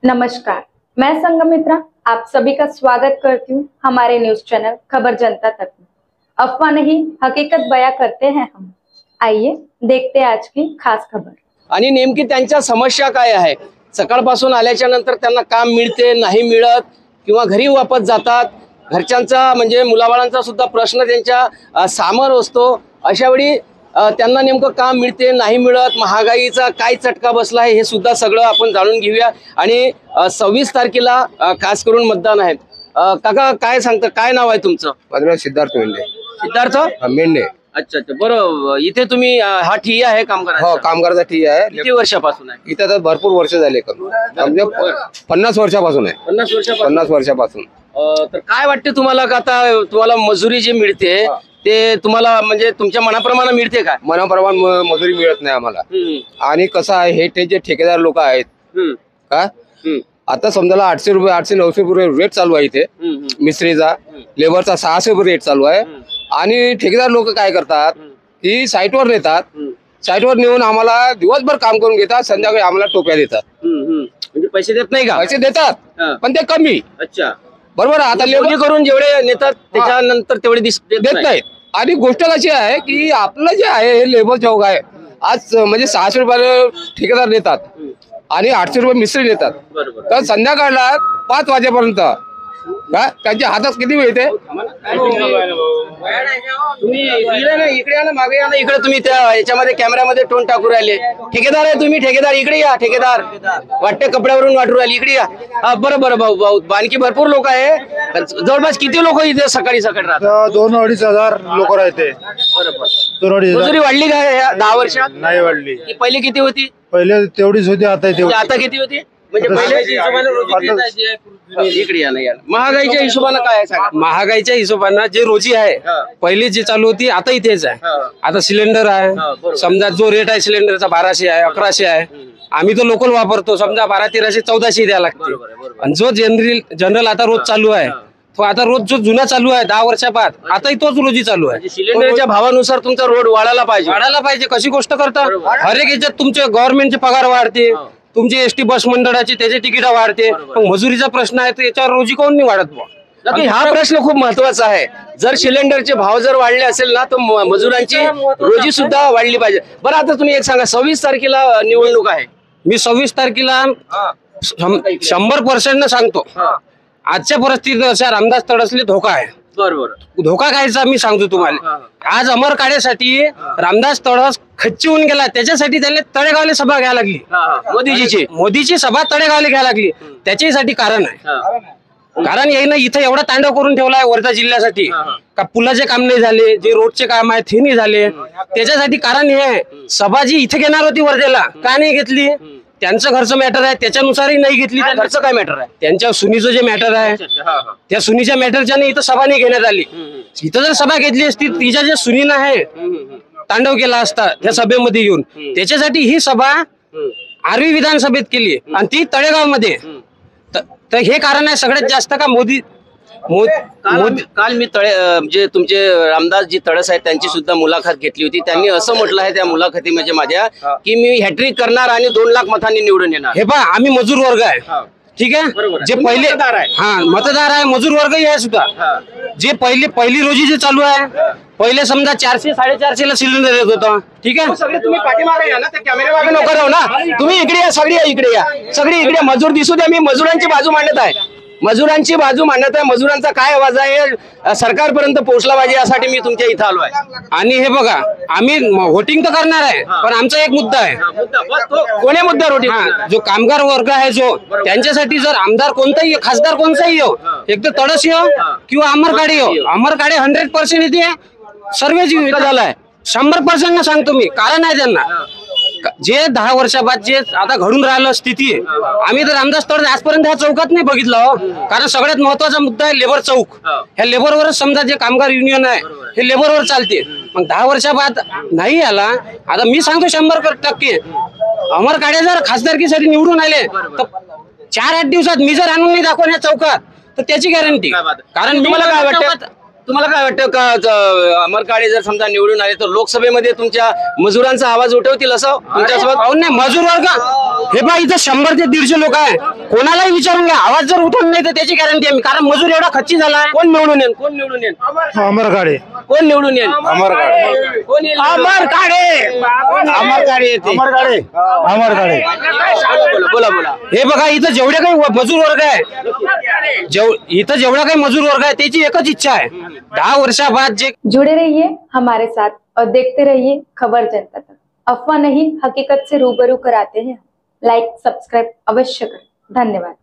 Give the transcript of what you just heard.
नमस्कार, मैं संगमित्रा आप सभी का स्वागत करती हूँ हमारे न्यूज चैनल खबर जनता तक में। अफवाह नहीं हकीकत बयां करते हैं हम। आइए देखते हैं आज की खास खबर। आणि नेमकी त्यांच्या समस्या काय आहे, सकाळपासून आल्याच्या नंतर त्यांना काम मिळते नाही मिळत किंवा घरी वापस जातात, घरच्यांचा म्हणजे मुलाबाळांचा सुद्धा प्रश्न त्यांच्या सामोर असतो। अशा वेळी त्यांना नेमकं काम मिळते नाही मिळत, महागाईचा काय चटका बसला आहे हे सुद्धा सगळं आपण जाणून घेऊया। आणि 26 तारखेला खास करून मतदान आहे। काका काय सांगता, काय नाव आहे तुमचं? माझं नाव सिद्धार्थ मेंढे। सिद्धार्थ मेंढे। अच्छा अच्छा, बरं इथे तुम्ही हा ठिय्या आहे कामगारांचा? हो, कामगाराचा ठिय्या आहे। किती वर्षापासून आहे इथे तर भरपूर वर्ष झाले, म्हणजे 50 वर्षापासून आहे। 50 वर्षापासून। तर काय वाटते तुम्हाला का आता तुम्हाला मजुरी जी मिळते ते तुम्हाला म्हणजे तुमच्या मनाप्रमाणे मिळते का? मनाप्रमाणे मजुरी मिळत नाही आम्हाला। आणि कसं आहे, हे ते जे ठेकेदार लोक आहेत का, आता समजा 800 रुपये 800-900 रुपये रेट चालू आहे इथे मिस्त्रीचा, लेबरचा 600 रुपये रेट चालू आहे। आणि ठेकेदार लोक काय करतात की साईटवर नेतात, साईटवर नेऊन आम्हाला दिवसभर काम करून घेतात, संध्याकाळी आम्हाला टोप्या देतात। म्हणजे पैसे देत नाही का? पैसे देतात पण ते कमी। अच्छा, बरोबर। आता लेबर करून जेवढे नेतात त्याच्यानंतर तेवढे देत नाहीत। आणि गोष्ट कशी आहे की आपलं जे आहे हे लेबर चौक आहे, आज म्हणजे 600 रुपये ठेकेदार देतात आणि 800 रुपये मिस्त्री देतात। तर संध्याकाळला 5 वाजेपर्यंत त्यांच्या हातात किती मिळते? तुम्ही इकडे या ना, मागे या ना, इकडे तुम्ही त्या याच्यामध्ये कॅमेरामध्ये टोन टाकू राहिले। ठेकेदार आहे तुम्ही, ठेकेदार इकडे या। ठेकेदार वाटते कपड्यावरून वाटू राहिले, इकडे या। बरं बरं भाऊ, आणखी भरपूर लोक आहे। जवळपास किती लोक इथे सकाळी सकाळी राहतात? 2-2.5 हजार लोक राहते। मजुरी वाढली का या 10 वर्षात? नाही वाढली। पहिली किती होती? पहिले तेवढीच होती, आता किती होती? म्हणजे इकडे या ना, या महागाईच्या हिशोबाने काय आहे सांगा? महागाईच्या हिशोबाने जे रोजी आहे पहिली जी चालू होती आता इथेच आहे। आता सिलेंडर आहे, समजा जो रेट आहे सिलेंडरचा 1200 आहे, 1100 आहे। आम्ही तो लोकल वापरतो, समजा 1200-1300 1400 द्यायला लागते। आणि जो जनरल आता रोज चालू आहे तो आता रोज जो जुना चालू आहे 10 वर्षाबाद आताही तोच रोजी चालू आहे। सिलेंडरच्या भावानुसार तुमचा रोड वाढायला पाहिजे। कशी गोष्ट करता? हर एक याच्यात तुमचे गव्हर्नमेंटचे पगार वाढते, तुमची एसटी बस मंडळाची त्याचे तिकीट वाढते, मग मजुरीचा प्रश्न आहे तर याच्यावर रोजी कोण नाही वाढत? हा प्रश्न खूप महत्वाचा आहे। जर सिलेंडरचे भाव जर वाढले असेल ना तर मजुरांची रोजी सुद्धा वाढली पाहिजे। बरं आता तुम्ही एक सांगा, 26 तारखेला निवडणूक आहे। मी 26 तारखेला 100% सांगतो, आजच्या परिस्थितीनुसार रामदास तडसले धोका आहे। बरोबर, धोका कायचा मी सांगतो तुम्हाला। आज अमर काढ्यासाठी रामदास तडस खच्ची होऊन गेला, त्याच्यासाठी त्याला तळेगावले सभा घ्यायला लागली। मोदीची सभा तळेगावले घ्यायला लागली, त्याच्यासाठी कारण आहे। कारण यायनं इथं एवढा तांडव करून ठेवला आहे वर्धा जिल्ह्यासाठी का पुलाचे काम नाही झाले, जे रोडचे काम आहे ते नाही झाले। त्याच्यासाठी कारण हे आहे, सभा जी इथे घेणार होती वर्धेला का नाही घेतली? त्यांचं घरचं मॅटर आहे, त्याच्यानुसारही नाही घेतली। घरचं काय मॅटर आहे? त्यांच्या सुनीचं जे मॅटर आहे त्या सुनीच्या मॅटरच्या इथं सभा नाही घेण्यात आली। इथं जर सभा घेतली असती, तिच्या जे सुनीनं आहे तांडव केला असता त्या सभेमध्ये येऊन, त्याच्यासाठी ही सभा आर्वी विधानसभेत केली आणि ती तळेगाव मध्ये। तर हे कारण आहे सगळ्यात जास्त का मोदी काल मी जे तुमचे रामदासजी तडस आहेत त्यांची सुद्धा मुलाखत घेतली होती। त्यांनी असं म्हटलं आहे त्या मुलाखती म्हणजे माझ्या की मी हॅट्रिक करणार आणि 2 लाख मतांनी निवडून येणार। हे पहा, आम्ही मजूर वर्ग आहे, ठीक आहे। जे पहिले मतदार आहे, मजूर वर्गही आहे सुद्धा। जे पहिली रोजी जे चालू आहे, पहिले समजा 400-450 ला सिलेंडर येत होता, ठीक आहे। सगळे तुम्ही पाठीमागे या ना, त्या कॅमेऱ्यामागे नको राहू ना, तुम्ही इकडे या, सगळी इकडे या, सगळी इकडे। मजूर दिसू द्या, मी मजुरांची बाजू मांडत आहे, मजुरांची बाजू मांडत आहे। मजुरांचा काय आवाज आहे सरकारपर्यंत पोहोचला पाहिजे यासाठी मी तुमच्या इथं आलो आहे। आणि हे बघा, आम्ही व्होटिंग तर करणार आहे, पण आमचा एक मुद्दा आहे। कोण्या मुद्द्यावर व्होटिंग? जो कामगार वर्ग आहे जो, त्यांच्यासाठी जर आमदार कोणताही खासदार कोणताही हो, एक तर तडस येऊ किंवा अमर काळे येऊ, अमर काळे 100% येते। सर्वे जी झालाय 100% सांगतो मी, कारण आहे त्यांना जे 10 वर्षाबाद जे आता घडून राहिलं स्थिती आहे। आम्ही तर रामदास तडस आजपर्यंत ह्या चौकात नाही बघितलं हो, कारण सगळ्यात महत्वाचा मुद्दा आहे लेबर चौक। ह्या लेबरवरच समजा जे कामगार युनियन आहे हे लेबरवर चालते। मग 10 वर्षाबाद नाही आला, आता मी सांगतो 100% अमर काळे जर खासदारकीसाठी निवडून आले तर 4-8 दिवसात मी जर आणून नाही दाखवून ह्या चौकात तर त्याची गॅरंटी। कारण तुम्हाला काय वाटतं? तुम्हाला काय वाटतं का अमर काळे जर समजा निवडून आले तर लोकसभेमध्ये तुमच्या मजुरांचा आवाज उठवतील असं तुमच्यासोबत? पाहून नाही मजूर वर्ग हे बा इथं 100 ते 150 लोक आहे. कोणालाही विचारून घ्या, आवाज जर उठवून नाही तर त्याची गॅरंटी आहे. कारण मजूर एवढा खच्ची झाला आहे. कोण निवडून येईल? कोण निवडून येईल? अमर काळे. कोण निवडून येईल? अमर काळे. कोण येईल? अमर काळे येते. अमर काळे. बोला बोला. हे बघा इथं जेवढे काही मजूर वर्ग आहे, इथं जेवढा काही मजूर वर्ग आहे त्याची एकच इच्छा आहे, 10 वर्षाबाद जे जुड़े रहिए हमारे साथ और देखते रहिए खबर जनता तक। अफवाह नहीं, हकीकत से रूबरू कराते हैं। लाइक सब्सक्राइब अवश्य करें। धन्यवाद।